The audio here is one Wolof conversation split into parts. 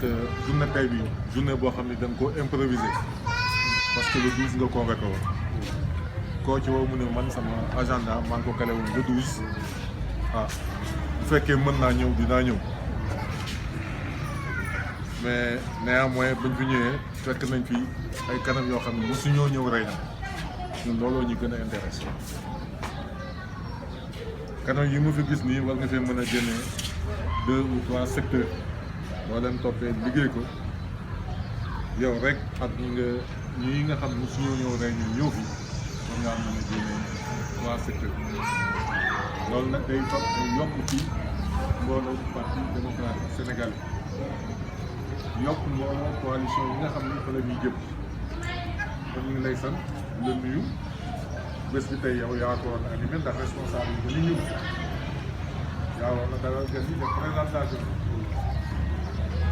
que journée tey bi journée boo xam ne dañ ko improviser parce que le 12 nga convoqué woon koo ci woo mu ne man sama agenda maa ngi ko kale woon le 12 bu fekkee mën naa ñëw dinaa ñëw mais néanmoins bañ fi ñëwee fekk nañ fi ay kanam yoo xam ne mosu ñoo ñëw rey na ñun looloo ñu gën a intéressé kanam yi mu fi gis nii war nga fee mën a génnee 2 ou 3 secteurs boo leen toppee liggéey ko yow rek ak ñi nga xam ne mosu ñoo ñëw rey ñu ñëw fi war ngaa mën a génnee 3 secteurs loolu nag day yokk ci mbooloo parti démocratique sénégalais yokk mbooloo coalition yi nga xam ne fa la ñuy jëm kon ñu ngi lay sant la nuyu bés bi tey yow yaa ko woon animé ndax responsable yi ba ñu ñëw yaa war na dalal gan yi def présentation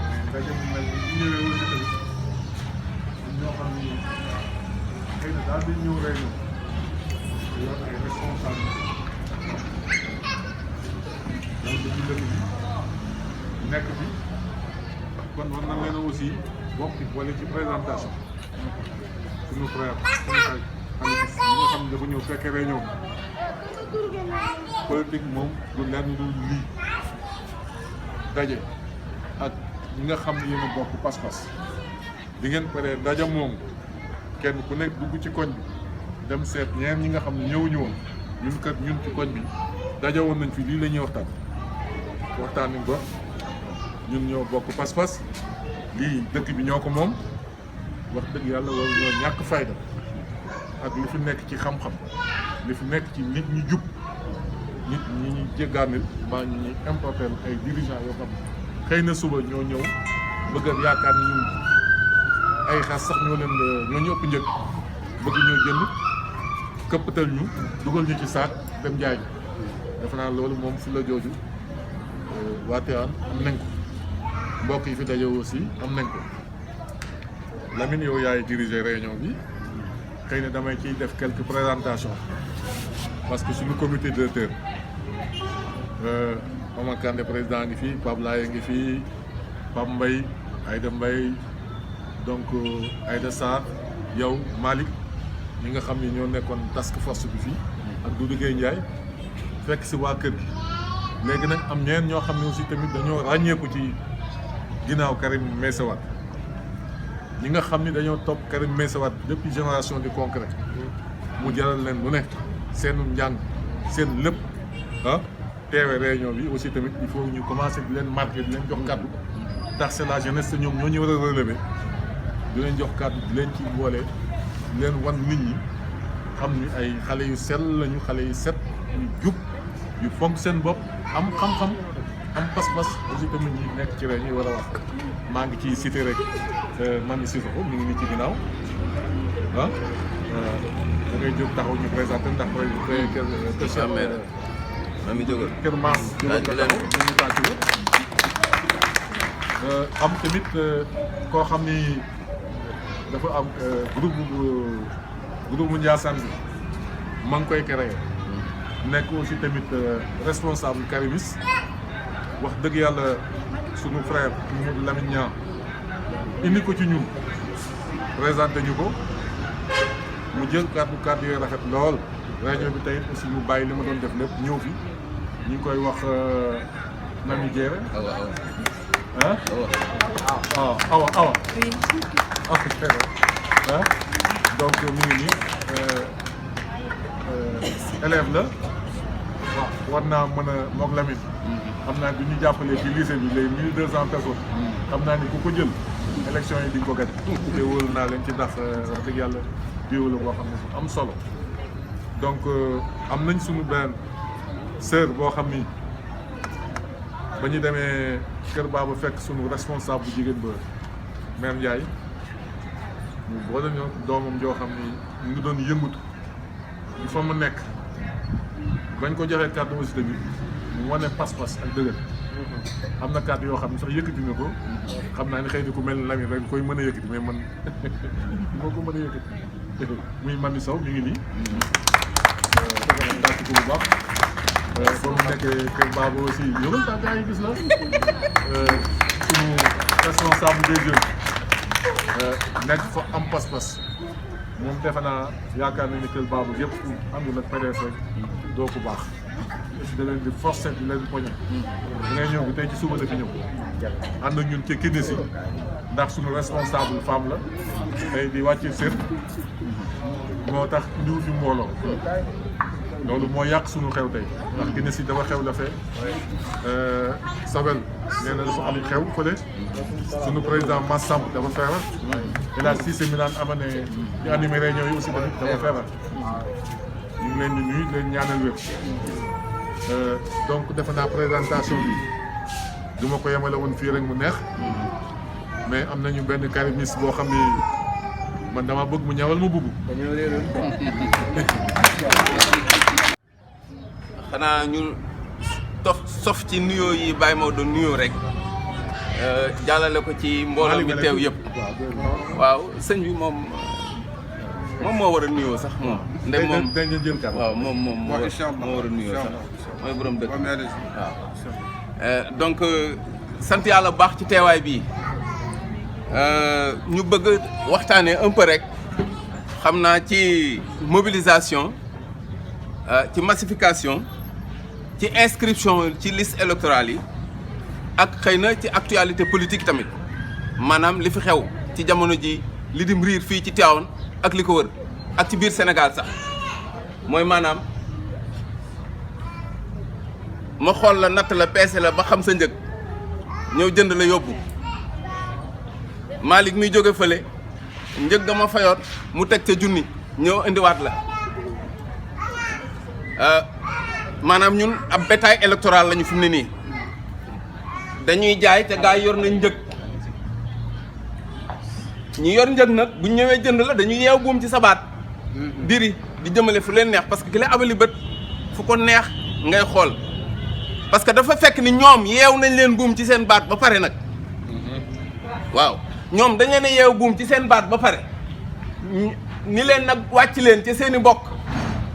mais ndaje mu mel ni ñu ñëwee aussi tamit ñoo xam ni xëy na daal di ñëw réunion yoon ay responsable donc depuis dëkk bi nekk bi kon war na leen aussi bokk boole ci présentation suñu frère suñu xarit Aliou ñi nga xam ne dafa ñëw fekkee réunion politique moom du lenn du lii daje ak ñi nga xam ne yéen a bokk pas-pas di ngeen paree daje moom kenn ku nekk dugg ci koñ bi dem seet ñeen ñi nga xam ne ñëwuñu woon ñun kat ñun ci koñ bi daje woon nañ fi lii la ñuy waxtaan nañ ko ñun ñoo bokk pas-pas lii dëkk bi ñoo ko moom wax dëgg yàlla war ñoo ñàkk fayda ak li fi nekk ci xam-xam li fi nekk ci nit ñi jub nit ñi ñu jéggaanil mbaa ñu ñuy importer ay dirigeants yoo xam xëy na suba ñoo ñëw bëgg a yaakaar ni ñun ay xas sax ñoo ñu ëpp njëg bëgg ñoo jënd këppatal ñu dugal ñu ci saak dem jaay ñu defe naa loolu moom fu la jooju waa Tivaouane am nañ ko mbokk yi fi daje aussi am nañ ko Lamine yow yaay diriger réunion bi xëy na damay ciy def quelques présentations parce que suñu comité directeur Omar Kandé président ngi fii Pape Laye ngi fii Pape Mbaye Aïda Mbaye donc Aïda Sarr yow Malick ñi nga xam ni ñoo nekkoon task force bi fii ak Doudou Gueye Ndiaye fekk si waa kër gi léegi nag am ñeen ñoo xam ne aussi tamit dañoo ràññeeku ci ginnaaw Karim Meïssa Wade ñi nga xam ni dañoo topp Karim Meïssa Wade depuis génération du concret mu jaral leen lu ne seenu njàng seen lépp teewe réunion bi aussi tamit il faut ñu commencer di leen marqué di leen jox kàddu ndax c'est la jeunesse te ñoom ñoo ñu war a relever di leen jox kàddu di leen ci boole di leen wan nit ñi xam ni ay xale yu sell lañu xale yu set yu jub yu fonk seen bopp am xam-xam am pas-pas aussi tamit ñi nekk ci réew ñi war a wax maa ngi ciy cité rek Mami Sissoko mi ngi nii ci ginnaaw da ngay jóg taxaw ñu présenté ndax kër maam jógal ko taxaw ñu tàcc am tamit koo xam ni dafa am groupe Ndiassane bi maa ngi koy créé nekk aussi tamit responsable Karimis wax dëgg yàlla sunu frère Mamadou Lamine Niang indi ko ci ñun présenté ñu ko mu jël kàddu yooyu rafet lool réunion bi tey aussi mu bàyyi li ma doon def lépp ñëw fi ñu ngi koy wax Nami Diéré awa donc mi ngi nii élève la waaw war naa mën a mook Lamine xam naa bi ñu jàppalee ci lycée bi les 1200 personnes xam naa ni ku ko jël élection yi di nga ko gañ te wóolu naa leen ci ndax wax dëgg yàlla jiw la boo xam ne su am solo donc am nañ suñu benn sœur boo xam ni ba ñu demee kër Baba fekk suñu responsable bu jigéen ba mère Ndiaye mu boole ñoo doomam joo xam ni mu ngi doon yëngatu il faut mu nekk bañ ko joxee kàddu aussi tamit mu wane pas-pas ak dëgër am na kàddu yoo xam ne sax yëkkati na ko xam naa ni xëy na ku mel ni Lamine rek koy mën a yëkkati mais man moo ko mën a yëkkati muy Mami Sow mi ngi nii dàcc ko bu baax ba mu nekkee kër Babou aussi yëgal tax gars yi gis la suñu responsable des jeunes nekk fa am pas-pas moom defe naa yaakaar nañu ne kër Babou yëpp àndul ak PDS rek doo ko baax da leen di forcer di leen poñe da ngay ñëw bi tey ci suba la fi ñëw ànd ak ñun ci Kidnesi ndax suñu responsable femme la tey di wàcce sër moo tax indiwu fi mbooloo loolu moo yàq suñu xew tey ndax Kidnesi dafa xew la fee Sabel nee na dafa am xew fële suñu président Mass Samb dafa feebar El Hadj Cissé mi naan ama ne di animé réunion yi aussi tamit dafa feebar ñu ngi leen di nuyu leen ñaanal wér donc defe naa présentation bi du ma ko yemale woon fii rek mu neex mais am nañu benn karimiste boo xam ni man dama bëgg mu ñawal ma bubu xanaa ñu sof ci nuyoo yi Baye Maodo nuyoo rek jàllale ko ci mbooloo mi teew yëpp waaw sëñ bi moom moo war a nuyoo sax moom ndem moom dañ jël kan waaw moom moo war a nuyoo sax mooy borom dëkk waaw donc sant yàlla bu baax ci teewaay bii ñu bëgg waxtaanee un peu rek xam naa ci mobilisation ci massification ci inscription ci liste électorale yi ak xëy na ci actualité politique tamit maanaam li fi xew ci jamono ji li dim riir fii ci Tivaouane ak li ko wër ak ci biir Sénégal sax mooy maanaam ma xool la natt la peese la ba xam sa njëg ñëw jënd la yóbbu Malick mi jóge fële njëg ga ma fayoon mu teg ca junni ñëw indiwaat la maanaam ñun ab bétail électoral lañu fi mu ne nii dañuy jaay te gaa yi yor nañ njëg ñi yor njëg nag bu ñëwee jënd la dañuy yeew buum ci sa baat diri di jëmale fu leen neex parce que ki la abali bët fu ko neex ngay xool parce que dafa fekk ni ñoom yeew nañ leen buum ci seen baat ba pare nag waaw ñoom dañ leen a yeew buum ci seen baat ba pare ni leen nag wàcc leen ci seen i bokk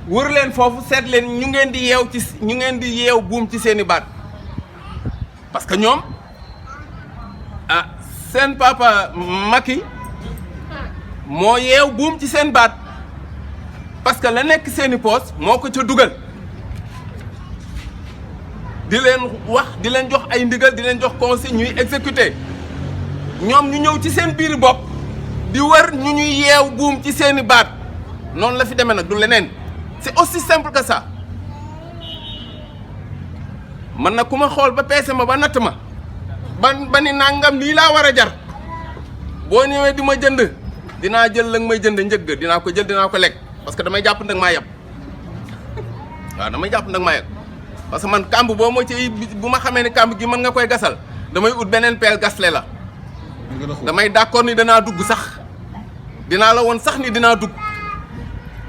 wër leen foofu seet leen ñu ngeen di yeew buum ci seen i baat parce que ñoom seen papa Macky moo yeew buum ci seen baat parce que la nekk seen i poos moo ko ca dugal di leen wax di leen jox ay ndigal di leen jox conseil ñuy exécuter ñoom ñu ñëw ci seen biir bopp di wër ñu ñuy yeew buum ci seeni baat noonu la fi demee nag du leneen c'est aussi simple que ça man nag ku ma xool ba peese ma ba natt ma ba ni nangam lii laa war a jar boo ñëwee di ma jënd dinaa jël la nga may jënd njëgg dinaa ko jël dinaa ko lekk parce que damay jàpp nag maa yab waaw damay jàpp nag maa yab parce que man kàmb boo ma ci bu ma xamee ne kàmb gi mën nga koy gasal damay ut beneen peel gasle la damay d'accord ni danaa dugg sax dinaa la woon sax ni dinaa dugg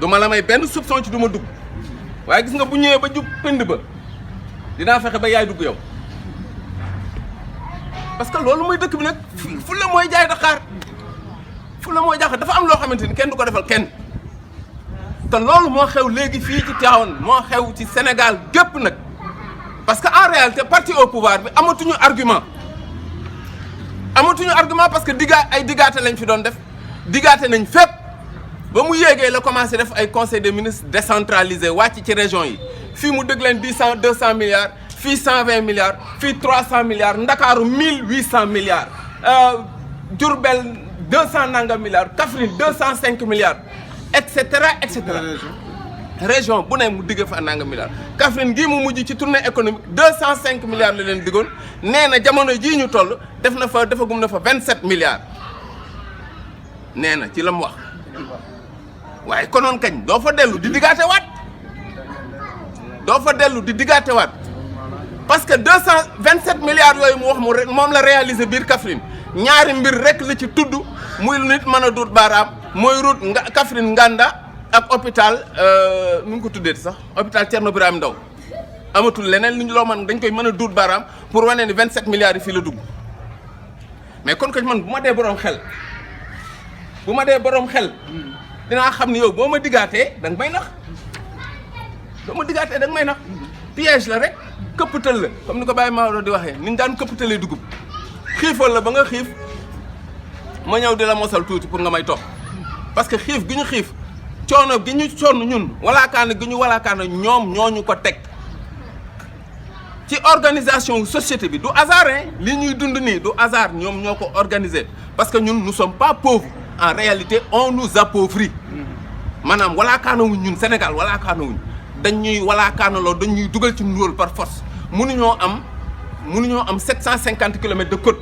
duma la may benn soupçon ci du ma dugg waaye gis nga bu ñëwee ba jub pënd ba dinaa fexe ba yaay dugg yow parce que loolu mooy dëkk bi nag fu la mooy jaay Dakar fu la mooy jaaxal dafa am loo xamante ni kenn du ko defal kenn te loolu moo xew léegi fii ci Tivaouane moo xew ci Sénégal gépp nag parce que en réalité parti au pouvoir bi amatuñu argument parce que ay digaate lañ fi doon def digaate nañ fépp ba mu yéegee la commencé def ay conseil des ministres décentralisé wàcc ci région yi fii mu dëgg leen 200 milliards fii 120 milliards fii 300 milliards Ndakaaru 1800 milliards Diourbel 200 nangam milliards Kaffrine 205 milliards et cetera et cetera région bu ne mu digg fa nangam milliards Kaffrine gii mu mujj ci tournée économique 205 milliards la leen diggoon nee na jamono jii ñu toll defagum na fa 27 milliards nee na ci la mu wax waaye konoon kañ doo fa dellu di diggaate waat parce que 227 milliards yooyu mu wax moom la réaliser biir Kaffrine ñaari mbir rek la ci tudd muy lu nit mën a duut baaraam mooy route Kaffrine Nganda ak hôpital nu ngi ko tuddee sax hôpital Thierno Birahim Ndao amatul leneen lu ñu loo mën dañ koy mën a duut baaraam pour wane ni 27 milliards yi fii la dugg mais kon ko man bu ma dee borom xel dinaa xam ni yow boo ma diggaatee da nga may nax piège la rek këppatal la comme ni ko Baye Maodo di waxee ni ñu daan këppatalee dugub xiifal la ba nga xiif ma ñëw di la mosal tuuti pour nga may topp parce que xiif gi ñu xiif coono gi ñu sonn ñun walaakaana gi ñu walaakaana ñoom ñooñu ko teg ci organisation société bi du hasard hein li ñuy dund nii du hasard ñoom ñoo ko organiser parce que ñun nous sommes pas pauvres en réalité on nous appauvrit maanaam walaakaanawuñ ñun Sénégal walaakaanawuñ dañ ñuy walaakaanaloo dañ ñuy dugal ci ndóol par force mënuñoo am 750 kilomètres de côte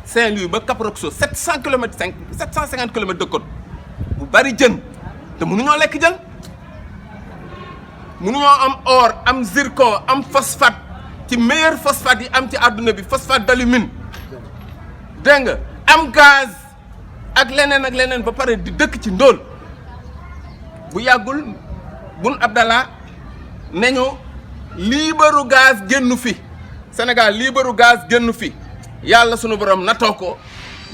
Saint-Louis ba Cap Roxo 750 kilomètres de côte bu bari jën te mënuñoo lekk jën mënuñoo am or am zircon am phosphate ci meilleur phosphate yi am ci àdduna bi phosphate d'alumine dégg nga am gaz ak leneen ba pare di dëkk ci ndóol bu yàggul Boun Abdallah ne ñu liibaru gaz génnu fi Sénégal liibaru gaz génnu fi yàlla sunu borom natoo ko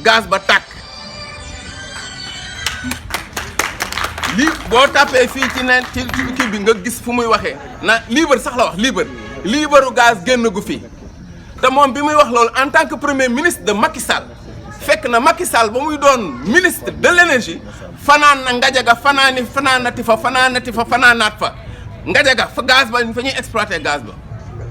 gaz ba tàkk lii boo tàppee fii ci kii bi nga gis fu muy waxee na liibar sax la wax liibaru gaz génn gu fi te moom bi muy wax loolu en tant que premier ministre de Macky Sall fekk na Macky Sall ba muy doon ministre de l'énergie fanaan na Ngajaga fanaanati fa fanaanaat fa Ngajaga fa gaz ba fa ñuy exploiter gaz ba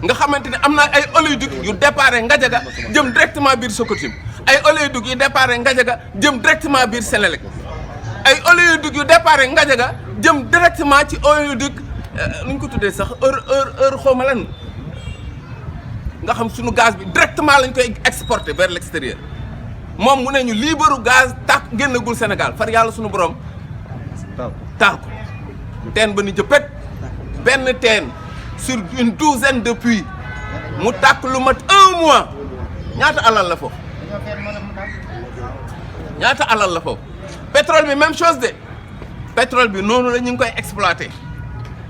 nga xamante ne am na ay oléoduc yu déparé Ngajaga jëm directement biir Sococim ay oléoduc yu déparé Ngajaga jëm directement biir Sénélec ay oléoduc yu déparé Ngajaga jëm directement ci oléoduc nu ñu ko tuddee sax heure xaw ma lan nga xam suñu gaz bi directement lañ koy exporter vers l'extérieur moom mu ne ñu liibaru gaz tàkk génnagul Sénégal far yàlla suñu borom taal ko teen ba ni jëppét benn teen sur une douzaine de puits mu tàkk lu mat 1 mois ñaata alal la foofu pétrole bi même chose de pétrole bi noonu la ñu ngi koy exploiter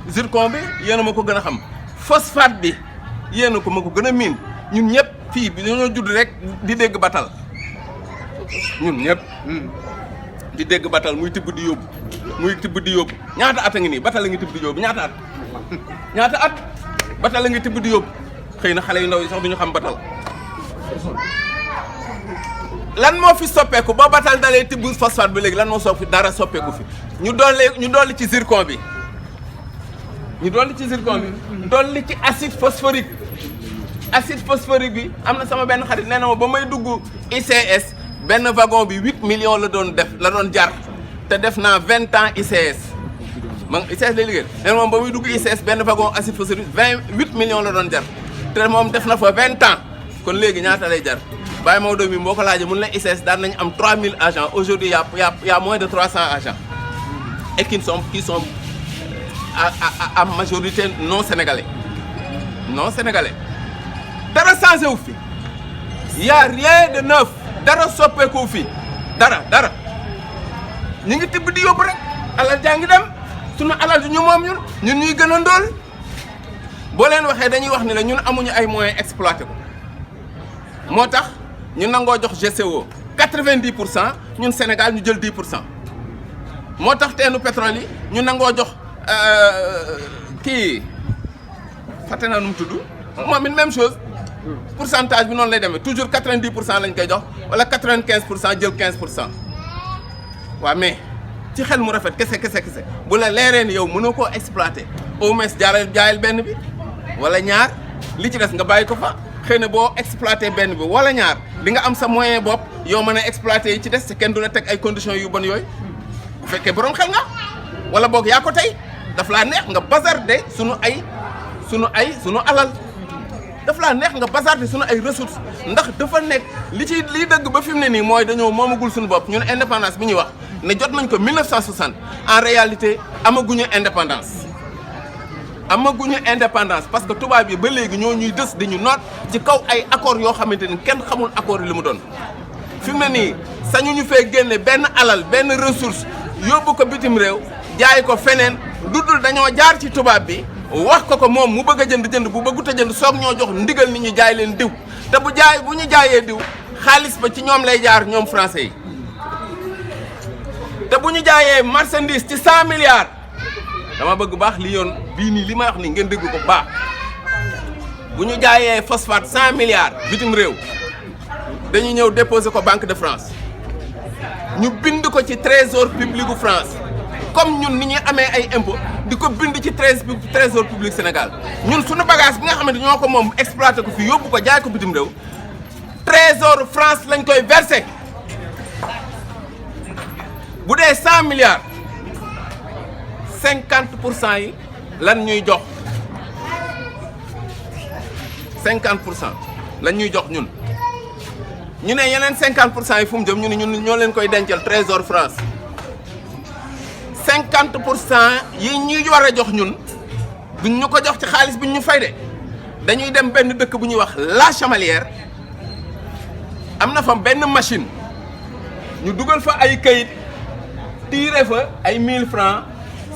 zircon bi yéen a ma ko gën a xam phosphate bi yéen a ko ma ko gën a miin ñun ñëpp fii bi dañoo judd rek di dégg batal ñun ñëpp di dégg batal muy tibb di yóbbu ñaata at a ngi nii batal a ngi tibb di yóbbu ñaata at batal a ngi tibb di yóbbu xëy na xale yu ndaw yi sax duñu xam batal lan moo fi soppeeku ba batal dalee tibb phosphate bi léegi lan moo dara soppeeku fi ñu dolli ci zircon bi dolli ci acide phosphorique bi am na sama benn xarit nee na ma ba may dugg ICS benn wagon bi 8 millions la doon jar te def naa 20 ans ICS man ICS lay liggéey nee na moom ba muy dugg ICS benn wagon acide phosphorique 28 millions la doon jar te moom def na fa 20 ans kon léegi ñaata lay jar Baye Maodo mi boo ko laajee mun na ICS daan nañu am 3000 agents aujourd'hui y a moins de 300 agents et qui sont à majorité non sénégalais dara changé wu fi y a rien de neuf dara soppeeku fi dara ñu ngi tibb di yóbbu rek alal jaa ngi dem sunu alal ji ñu moom ñun ñuy gën a ndóol boo leen waxee dañuy wax ni la ñun amuñu ay moyens exploité ko moo tax ñu nangoo jox GCO 90% ñun Sénégal ñu jël 10% moo tax teenu pétrole yi ñu nangoo jox kii fàtte naa nu mu tudd moom it même chose pourcentage bi noonu lay demee toujours 90% lañ koy jox wala 95% jël 15%. waaw mais ci xel mu rafet kese bu la leeree ni yow mënoo koo exploiter au moins jaayal benn bi wala ñaar li ci des nga bàyyi ko fa xëy na boo exploiter benn bi wala ñaar di nga am sa moyen bopp yow mën a exploiter yi ci des te kenn du la teg ay conditions yu bon yooyu bu fekkee borom xel nga wala boog yaa ko tey daf laa neex nga bazarder sunu alal daf laa neex nga bazarder sunu ay ressources ndax dafa nekk liy dëgg ba fi mu ne nii mooy dañoo moomagul suñu bopp ñun indépendance bi ñuy wax ne jot nañ ko 1960 en réalité amaguñu indépendance parce que tubaab yi ba léegi ñoo ñuy dës di ñu noot ci kaw ay accords yoo xamante ni kenn xamul accords yi li mu doon fi mu ne nii sañu ñu fee génne benn alal benn ressource yóbbu ko bitim réew jaay ko feneen dudul dañoo jaar ci tubaab bi wax ko moom mu bëgg a jënd bu bëggut a jënd soog ñoo jox ndigal ni ñu jaay leen diw te bu ñu jaayee diw xaalis ba ci ñoom lay jaar ñoom français yi te bu ñu jaayee marchandise ci 100 milliards dama bëgg baax li yoon bii nii li may wax ni ngeen dégg ko baax bu ñu jaayee phosphate 100 milliards bitim réew dañuy ñëw déposer ko Banque de France ñu bind ko ci trésor public bu France comme ñun ni ñuy amee ay impôt di ko bind ci trésor public Sénégal ñun suñu bagage bi nga xamante ñoo ko moom exploité ko fi yóbbu ko jaay ko bitim réew trésor France lañ koy versé bu dee 100 milliards 50% yi lan ñuy jox 50% lan ñuy jox ñun ñu ne yeneen 50% yi fu mu jëm ñu ne ñun ñoo leen koy dencal trésor France 50% yi ñuy war a jox ñun duñ ñu ko jox ci xaalis bi ñu fay de dañuy dem benn dëkk bu ñuy wax La Chamalière am na fa benn machine ñu dugal fa ay kayit tiire fa ay 1000 francs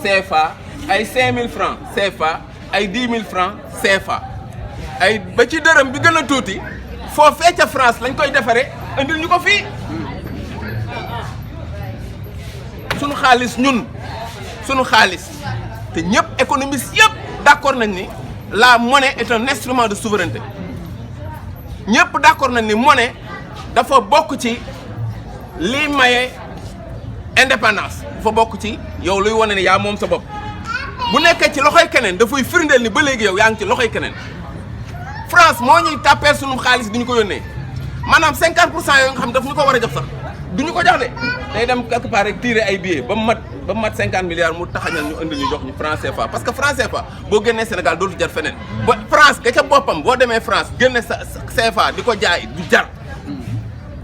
CFA ay 5000 francs CFA ay 10 000 francs CFA ay ba ci dërëm bi gën a tuuti foofee ca France lañ koy defaree indil ñu ko fii sunu xaalis ñun sunu xaalis te ñëpp économistes yëpp d'accord nañ ni la monnaie est un instrument de souveraineté ñëpp d'accord nañ ni monnaie dafa bokk ci liy maye indépendance dafa bokk ci yow luy wane ne yaa moom sa bopp bu nekkee ci loxoy keneen dafay firndeel ni ba léegi yow yaa ngi ci loxoy keneen France moo ñuy tàppeel sunu xaalis di ñu ko yónnee maanaam 50% yooyu nga xam daf ñu ko war a jox sax du ñu ko jox de day dem quelque part rek tirer ay billets ba mu mat 50 milliards mu taxañal ñu indi ñu jox ñu franc CFA parce que franc CFA boo génnee Sénégal dootu jar feneen ba France ga ca boppam boo demee France génne sa CFA di ko jaay du jar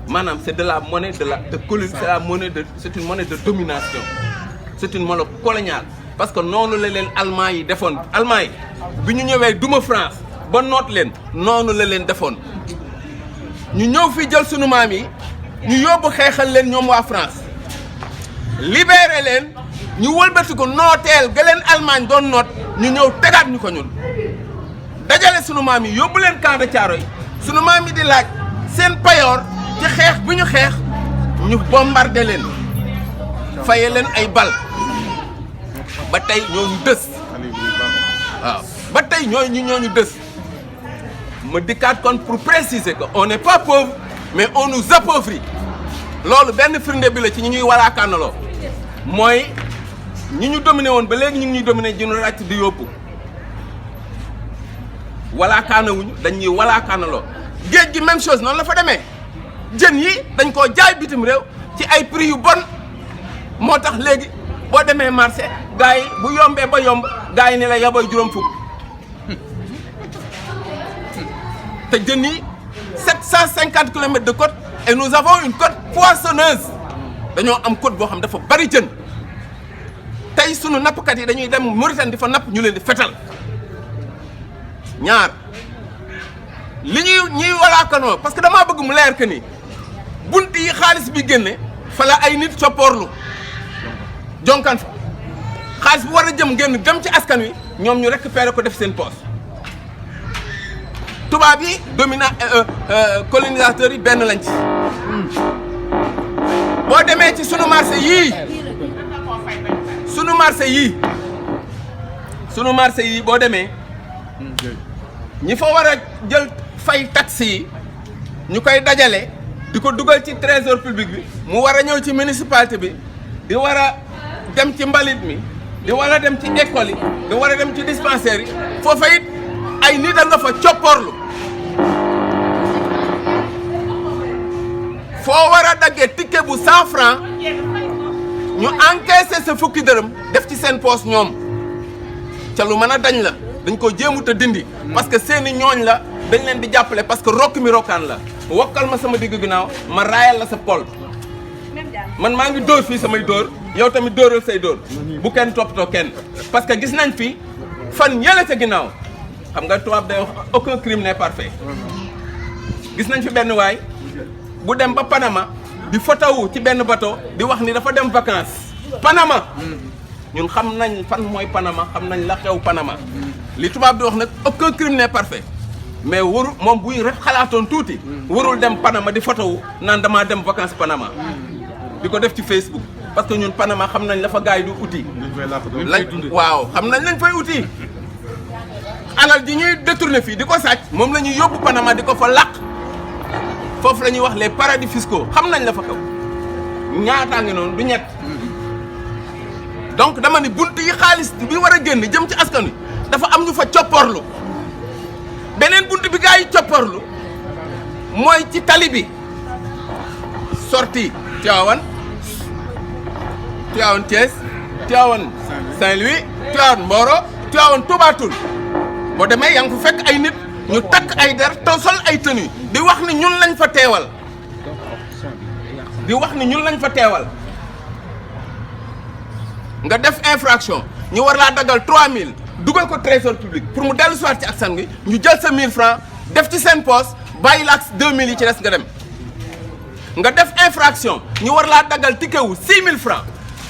maanaam c'est de la monnaie c'est la monnaie c'est une monnaie de domination c'est une monnaie coloniale parce que noonu la leen allemand yi defoon allemand yi bi ñu ñëwee duma France ba noot leen noonu la leen defoon ñu ñëw fi jël sunu maam yi ñu yóbbu xeexal leen ñoom waa France libéré leen ñu wëlbati ko nooteel ga leen Allemagne doon noot ñu ñëw tegaat ñu ko ñun dajale sunu maam yi yóbbu leen camp de Thiaroye yi sunu maam yi di laaj seen payoor ci xeex bi ñu xeex ñu bombardé leen faye leen ay bal ba tey ñooñu dës waaw ba tey ñooñu dës ma dikkaat kon pour préciser que on n'est pas pauvre mais on nous appauvrit loolu benn firnde bi la ci ñi ñuy walaakaanaloo mooy ñi ñu dominé woon ba léegi ñu ngi ñuy dominé di ñu ràcc di yóbbu walaakaanawuñu dañ ñuy walaakaanaloo géej gi même chose noonu la fa demee jën yi dañ koo jaay bitim réew ci ay prix yu bon moo tax léegi boo demee marché gars yi bu yombee ba yomb gars yi ni la yaboy juróom fukk te jën yi 750 kilomètres de côte et nous avons une côte poissonneuse dañoo am côte boo xam dafa bari jën tey sunu nappkat yi dañuy dem Mauritanie di fa napp ñu leen di fetal ñaar li ñuy walaakanoo parce que damaa bëgg mu leer que ni bunt yi xaalis bi génne fa la ay nit coppoorlu jonkan fa xaalis bu war a jëm génn dem ci askan wi ñoom ñu récupérer ko def seen poche tubaab yi colonisateurs yi benn lañ ci boo demee ci sunu marché yii boo demee ñi fa war a jël fay taxes yi ñu koy dajale di ko dugal ci trésor public bi mu war a ñëw ci municipalité bi di war a dem ci mbalit mi di war a dem ci école yi di war a dem ci dispensaire yi foofa it ay nit a nga fa copporlu foo war a daggee ticket bu 100 francs ñu encaissé sa fukki dërëm def ci seen poos ñoom ca lu mën a dañ la dañ ko jéemut a dindi parce que seeni ñooñ la dañ leen di jàppale parce que rokk mi rokkaan la wokkal ma sama digg ginnaaw ma raayal la sa pol man maa ngi dóor fii samay dóor yow tamit dóoral say dóor bu kenn toppatoo kenn parce que gis nañ fi fan yële ca ginnaaw xam nga tubaab day wax aucun crime n'est parfait gis nañ fi benn waay bu dem ba Panama di photo ci benn bateau di wax ni dafa dem vacances Panama ñun xam nañ fan mooy Panama xam nañ la xew Panama li tubaab di wax nag aucun crime n'est parfait mais warul moom buy rek xalaatoon tuuti warul dem Panama di photo naan damaa dem vacances Panama di ko def ci Facebook parce que ñun Panama xam nañ la fa gars yi du uti. lañ waaw xam nañ lañ fay uti. alal ji ñuy détourné fii di ko sàcc moom la ñuy yóbbu Panama di ko fa làq foofu la ñuy wax les paradis fiscaux xam nañ la fa kaw ñaataa ngi noonu du ñett. donc dama ni bunt yi xaalis bi war a génn jëm ci askan wi dafa am ñu fa copporlu beneen bunt bi gars yi copporlu mooy ci tali bi sortie Tivaouane Thiès Tivaouane Saint-Louis Tivaouane Mboro Tivaouane Touba Toul boo demee yaa ngi fa fekk ay nit ñu takk ay der te sol ay tenue di wax ni ñun lañ fa teewal nga def infraction ñu war laa dagal 3000 dugal ko trésor public pour mu dellu soir ci askan wi ñu jël sa 1000 francs def ci seen poche bàyyi la ak 2000 yi ci des nga dem nga def infraction ñu war laa dagal ticket wu 6000 francs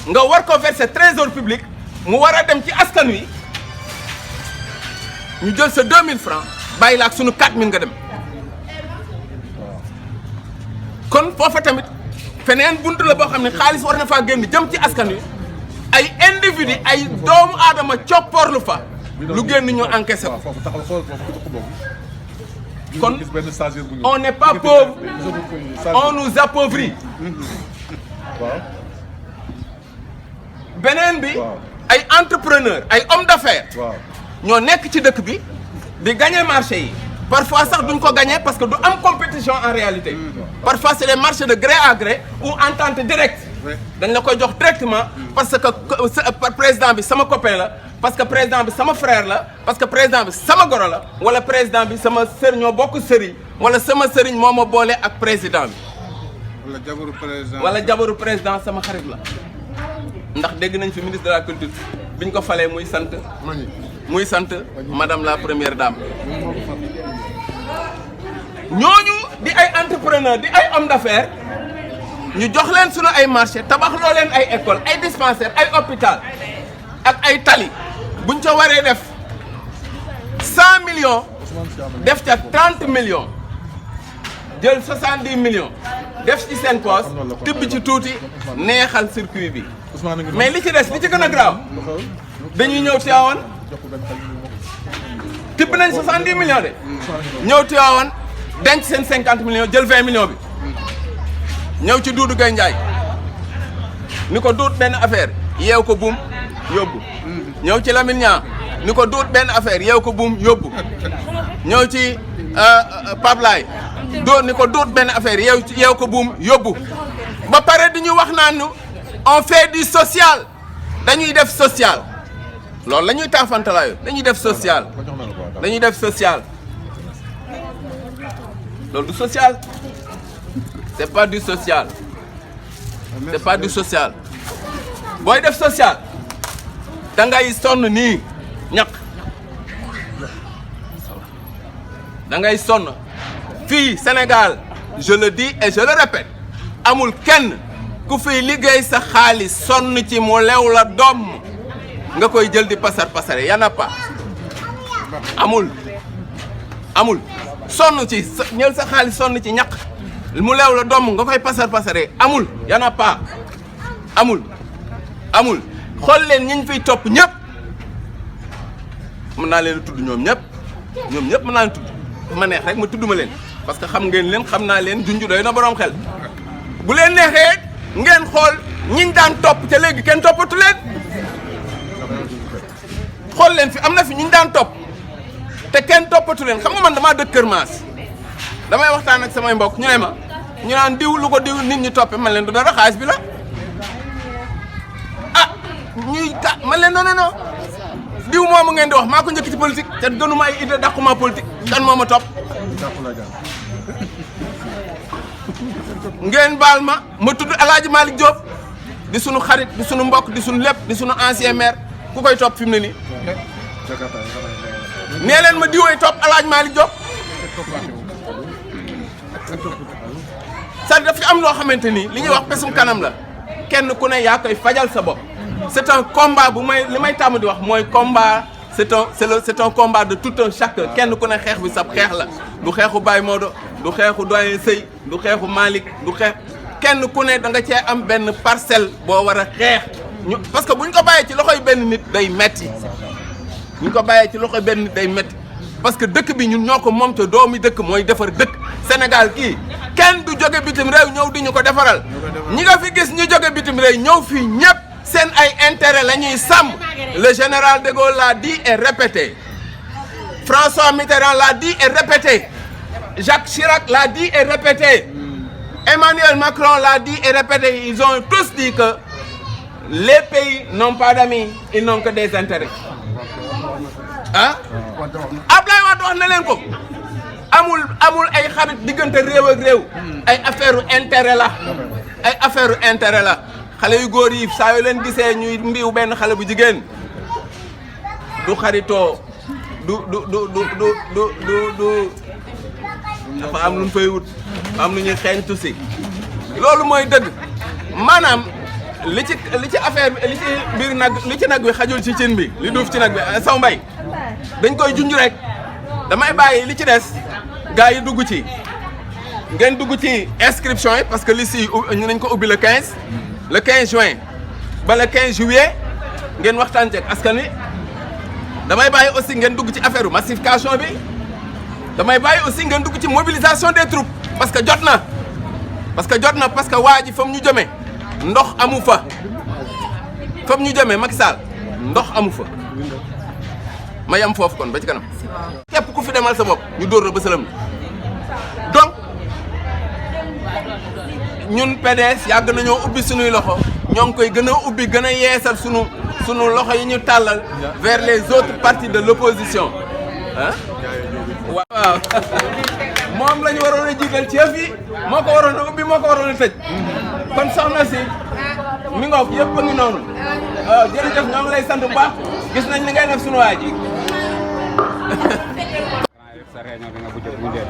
nga war ko verser trésor public mu war a dem ci askan wi ñu jël sa 2000 francs bàyyi la ak sunu 4000 nga dem kon foofa tamit feneen buntu la boo xam ne xaalis war na faa génn jëm ci askan wi ay individu ay doomu aadama copporlu fa lu génn ñu encaissé ko kon on n'est pas pauvre on nous appauvrit beneen bi ay entrepreneur ay homme d'affaires ñoo nekk ci dëkk bi di gagner marché yi parfois sax duñ ko gagner parce que du am compétition en réalité parfois c'est les marchés de gré à gré ou entente directe dañ la koy jox directement parce que président bi sama copain la parce que président bi sama frère la parce que président bi sama goro la wala président bi sama sëriñ ñoo bokk sëriñ wala sama sëriñ moo ma boole ak président bi wala jabaru président sama xarit la ndax dégg nañ fi ministre de la culture biñ ko falee muy sant madame la première dame ñooñu di ay entrepreneur di ay homme d'affaires ñu jox leen sunu ay marché tabax loo leen ay école ay dispensaire ay hôpital ak ay tali buñ ca waree def 100 millions def ca 30 millions jël 70 millions def ci seen poche tibb ci tuuti neexal circuit bi mais li ci des li ci gën a graaw dañuy ñëw Tivaouane tibb nañ 70 millions de ñëw Tivaouane denc seen 50 millions jël 20 millions bi ñëw ci Doudou Gueye Ndiaye ni ko duut benn affaire yeew ko buum yóbbu ñëw ci Lamine Niang ni ko duut benn affaire yeew ko buum yóbbu ñëw ci Pape Laye ni ko duut benn affaire yeew ko buum yóbbu ba pare di ñu wax naan ñu on fait du social dañuy def social loolu la ñuy taafantalaayu dañuy def social loolu du social c'est pas du social booy def social da ngay sonn nii ñaq da ngay sonn fii Sénégal je le dis et je le répète amul kenn ku fiy liggéey sa xaalis sonn ci mu lew la doom nga koy jël di pasare y en a pas amul sonn ci ñël sa xaalis sonn ci ñaq mu leew la doom nga koy pasare amul y en a pas amul xool leen ñi ñu fiy topp ñëpp mën naa leen tudd ñoom ñëpp mën naa leen tudd ma neex rek ma tudd ma leen parce que xam ngeen leen xam naa leen junj doy na borom xel bu leen neexee ngeen xool ñiñ daan topp te léegi kenn toppatu leen xool leen fi am na fi ñiñ daan topp te kenn toppatu leen xam nga man damaa dëkk Kër Maas damay waxtaan ak samay mbokk ñu ne ma ñu naan diw lu ko diw nit ñi toppe man leen du dara xaalis bi la man leen non diw moomu ngeen di wax maa ko njëkk ci politique te gënuma ay idée dàquma politique kan moo ma topp ngeen baal ma tudd El Hadj Malick Diop di sunu xarit di sunu mbokk di sunu lépp di sunu ancien maire ku koy topp fi mu ne nii nee leen ma diwee topp El Hadj Malick Diop daf fi am loo xamante ni li ñuy wax pesum kanam la kenn ku ne yaa koy fajal sa bopp c'est un combat bu li may tàmm di wax mooy combat c'est un combat de tout un chacun kenn ku ne xeex bi sab xeex la du xeexu Baye Modo du xeexu doyen Sey du xeexu Malick du xeex kenn ku ne da nga cee am benn parcelle boo war a xeex ñu parce que bu ñu ko bàyyee ci loxoy benn nit day metti bu ñu ko bàyyee ci loxoy benn nit day metti parce que dëkk bi ñun ñoo ko moom te doomi dëkk mooy defar dëkk Sénégal kii kenn du jóge bitim réew ñëw di ñu ko defaral ñi nga fi gis ñu jóge bitim réew ñëw fii ñëpp seen ay intérêt la ñuy sàmm le général de Gaulle l'a dit et répété François Mitterrand l'a dit et répété Jacques Chirac l'a dit et répété Emmanuel Macron l'a dit et répété ils ont tous dit que les pays n'ont pas d'amis ils n'ont que des intérêts ah Ablaye Wade wax na leen ko amul ay xarit diggante réew ak réew ay affaire intérêt la ay affaire intérêt la xale yu góor yi saa yu leen gisee ñuy mbiw benn xale bu jigéen du xaritoo du dafa am lu ñu fay wut am lu ñuy xeeñtu si loolu mooy dëgg maanaam li ci affaire bi li ci biir nag li ci nag bi xajul ci cin bi li duuf ci nag bi saw mbay dañ koy junj rek damay bàyyi li ci des gars yi dugg ci ngeen dugg ci inscription yi parce que liste yi ñu nañ ko ubbi le 15 juin ba le 15 juillet ngeen waxtaan ceeg askan wi damay bàyyi aussi ngeen dugg ci affaire massification bi damay bàyyi aussi ngeen dugg ci mobilisation des troupes parce que jot na parce que waa ji fa mu ñu jëmee ndox amu fa ñu jëmee Macky Sall ndox amu fa ma yam foofu kon ba ci kanam képp ku fi demal sa bopp ñu dóor la ba sëlam donc ñun PDS yàgg nañoo ubbi sunuy loxo ñoo ngi koy gën a ubbi gën a yeesal sunu loxo yi ñu tàllal vers les autres partis de l'opposition ah waaw moom la ñu waroon a jiital ci yëf yi moo ko waroon a ubbi moo ko waroon a tëj kon soxna si mi ngoog yëpp a ngi noonu jërëjëf ñoo ngi lay sant bu baax gis nañ ni ngay def sunu waa ji sa réunion bi nga bu jël bu dee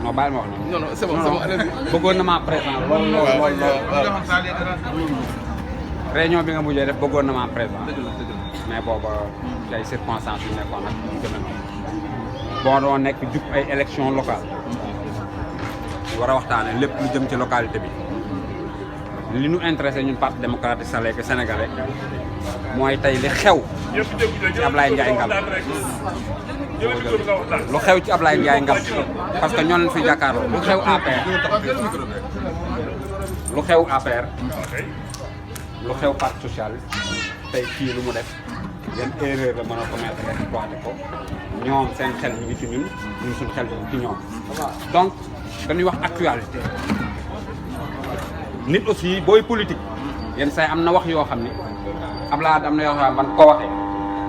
non baal ma wax noonu. non non c'est bon allez-y. bëggoon na maa présent lool. réunion bi nga mujjee def bëggoon na maa présent. mais booba ay circonstances yu nekkoon nag ñu demee noonu. boo doon nekk jub ay élections locales. ñu war a waxtaanee lépp lu jëm ci localité bi. li ñu intéressé ñun parti démocratique sénégalais mooy tey li xew ci Ablaye Ndiaye Ngam lu xew ci Ablaye Ndiaye Ngam parce que ñoo leen fi jàkkaarloo lu xew APR lu xew parti socialiste tey kii lu mu def yan erreur la mën a commettre exploité ko ñoom seen xel ñu ngi ci ñun suñ xel ñu ngi ci ñoom donc dañuy wax actualité nit aussi booy politique yenn say am na wax yoo xam ni Ablaye am na yoo xam ne man ko waxee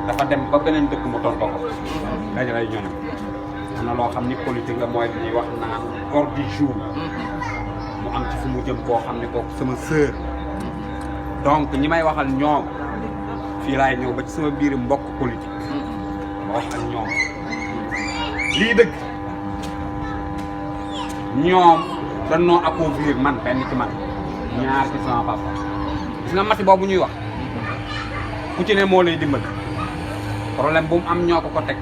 dafa dem ba beneen dëkk mu tontoo ko dañu lay ñoñam am na loo xam ni politique la mooy dañuy wax naan ordre du jour mu am ci fu mu jëm koo xam ne kooku sama sœur donc ñi may waxal ñoom fii laay ñëw ba ci sama biir mbokk politique ma wax ak ñoom lii dëgg ñoom dañoo appauvrir man benn ci man ñaar ci sama papa gis nga mati boobu ñuy wax ku ci ne moo lay dimbali problème bu mu am ñoo ko teg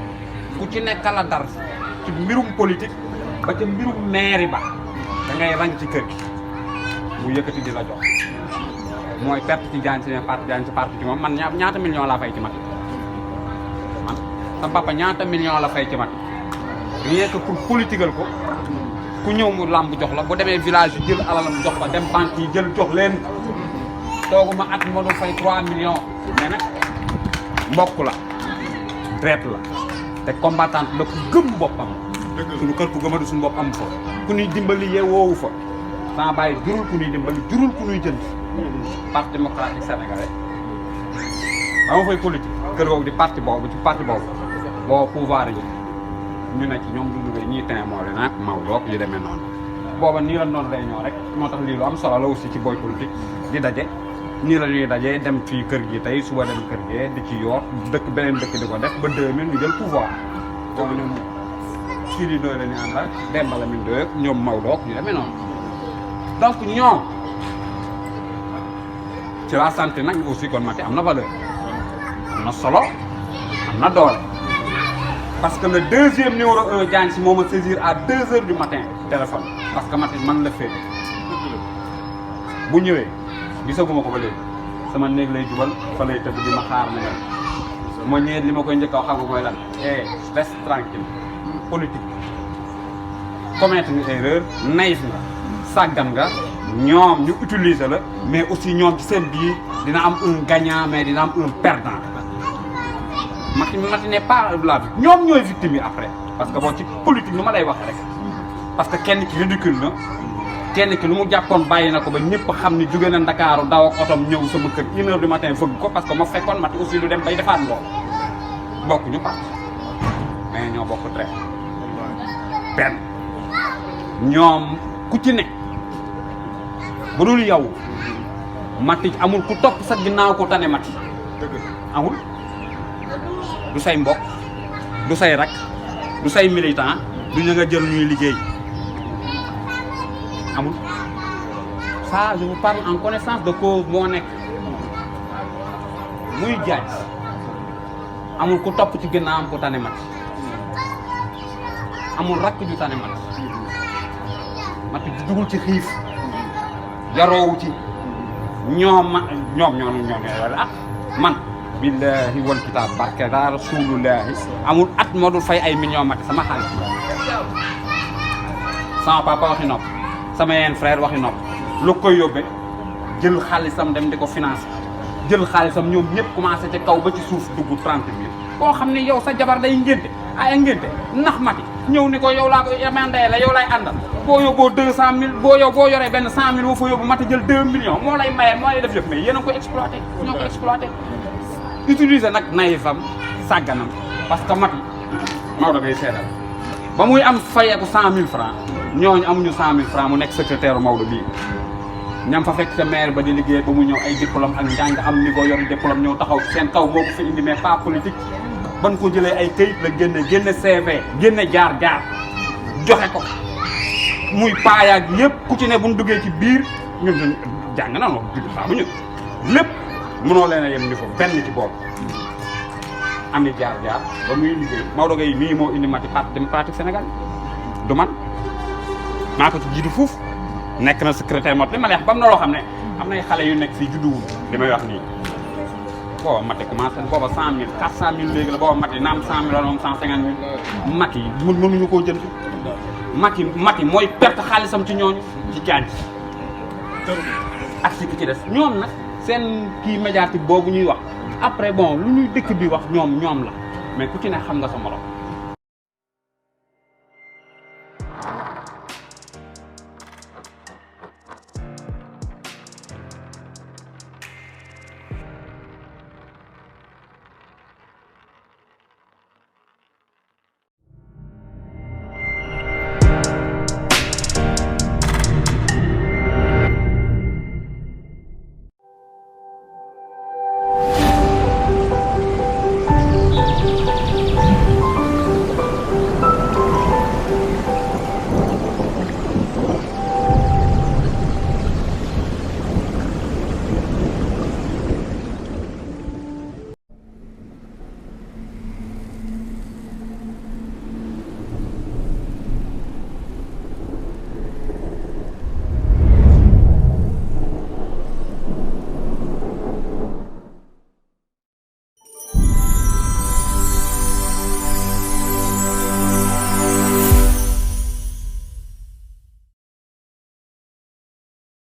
ku ci nekk la dar ci mbirum politique ba ca mbirum mairie ba da ngay rang ci kër gi mu yëkkati di la jox mooy perte ci jaan ci parti ci moom man ñaata million laa fay ci mati man sama papa ñaata million la fay ci mati rien que pour politiqueal ko ku ñëw mu làmb jox la bu demee village yi jël alalam jox ko dem banque yi jël jox leen tooguma at ma doon fay 3 millions mais nag mbokk la dret la te combattante la ku gëm boppam suñu kër ku gëmadu suñu bopp am fa ku ñuy dimbali yee woowu fa sans bàyyi jurul ku ñuy dimbali jurul ku ñuy jënd parti démocratique sénégalais ba ma fay politique kër googu di parti boobu boo pouvoir yi ñu ne ci ñoom dundu ñuy tin moo le nag Maodo yu demee noonu booba nii la noonu réunion rek moo tax lii lu am solo la aussi ci booy politique di daje nii la ñuy dajee dem fii kër gi tey suba dem kër gee di ci yoor dëkk beneen dëkk di ko def ba 2000 ñu jël pouvoir donc ñoom sii di doy la ñu àndal Demba Lamine Doye ñoom Maodo yu demee noonu donc ñoom ci la santé nag aussi kon Macky am na valeur am na solo am na doole parce que le deuxième numéro 1 Diagne Sy moo ma saisir à 2 heures du matin téléphone parce que Maty man la féete bu ñëwee gisaguma ko ba léegi sama néeg lay jubal fa lay tëdd di ma xaar mu ñëw ma ñëwee li ma koy njëkk a xam nga mooy lan reste tranquille politique commettre nga erreur naïf nga sàggan nga ñoom ñu utiliser la mais aussi ñoom ci seen biir dina am un gagnant mais dina am un perdant Maty n'est pas la victime ñoom ñooy victime yi après parce que boo ci politique nu ma lay waxee rek parce que kenn ki ridicule na kenn ki lu mu jàppoon bàyyi na ko ba ñëpp xam ni jóge na Ndakaaru daw ak otom ñëw sama kër 1h du matin fëgg ko parce que ma fekkoon Maty aussi du dem bay defaat lool bokk ñu parti mais ñoo bokk trait benn ñoom ku ci ne bu dul yow Maty amul ku topp sa ginnaaw ko tane Maty amul du say mbokk du say rak du say militant du ñu nga jël ñuy liggéey amul ça je vous parle en connaissance de cause moo nekk muy jaaj amul ku topp ci ginnaawam ku tane Maty amul rakk ju tane Maty dugul ci xiif yaroowu ci ñoom ah man billahi wal kitaab barke daa rasulullahi amul at moo dul fay ay millions Maty sama xaalis sama papa waxi nopp sama yenn frère waxi nopp lu koy yóbbe jël xaalisam dem di ko financer jël xaalisam ñoom ñëpp commencé ci kaw ba ci suuf dugg 30 000 koo xam ne yow sa jabar day ngénte ay ngénte ndax Maty ñëw ni ko yow laa ko yamandee la yow lay àndal boo yóbboo 200 000 boo yoree benn 100 000 boo fa yóbbu Maty jël 2 millions moo lay maye moo lay def lépp mais yéen a ko exploité ñoo ko exploité utiliser nag naïfam sàgganam parce que Maty Maodo ngay seedal ba muy am fayeeku 100 000 francs ñooñu amuñu 100 000 francs mu nekk secrétaire Maodo bii ñam fa fekk ca maire ba di liggéey ba mu ñëw ay diplôme ak njàng am niveau yor diplôme ñëw taxaw seen kaw moo ko fi indi mais pas politique ban ko jëlee ay këyit la génne CV génne jaar joxe ko muy paayaag yëpp ku ci ne bu ñu duggee ci biir ñun jàng na noonu digg saa bu ñu lépp mënoo leen a yem ni ko benn ci boobu ami jaar ba muy liggéey Maodo Gueye mii moo indi Maty parti démocratique Sénégal du man maa ko ci jiitu fuuf nekk na secrétaire Maty li ma lay wax ba am na loo xam ne am nay xale yu nekk fii judduwul li may wax nii booba Maty commencé booba 100 000 400 000 léegi la booba Maty naam 100 000 wala moom 150 000 Maty mënuñu koo jënd Maty mooy perte xaalisam ci ñooñu ci jaaj ak ci ki ci des ñoom nag seen kii médiatique boobu ñuy wax après bon lu ñuy dëkk bi wax ñoom la mais ku ci ne xam nga sa morom